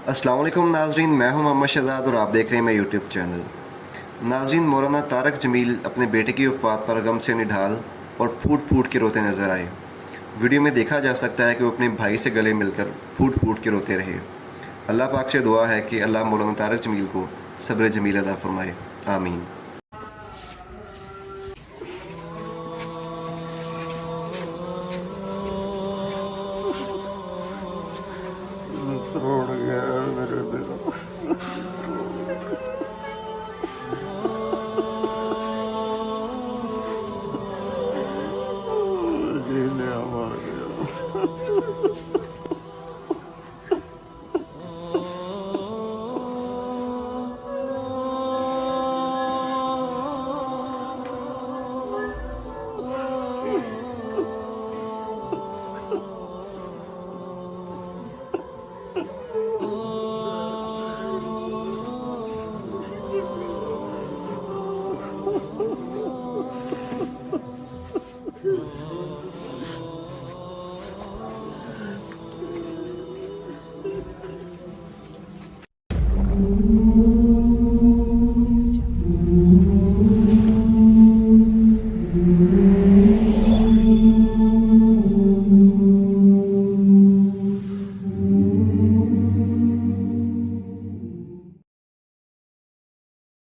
अस्सलाम वालेकुम नाजरीन, मैं हूं मोहम्मद शहजाद और आप देख रहे हैं मेरा यूट्यूब चैनल। नाजरीन, मौलाना तारक जमील अपने बेटे की वफ़ात पर गम से निढाल और फूट फूट के रोते नज़र आए। वीडियो में देखा जा सकता है कि वो अपने भाई से गले मिलकर फूट फूट के रोते रहे। अल्लाह पाक से दुआ है कि अल्लाह मौलाना तारक जमील को सब्र जमील अता फ़रमाए, आमीन। छोड़ गया मेरे दिल जीने मर गया।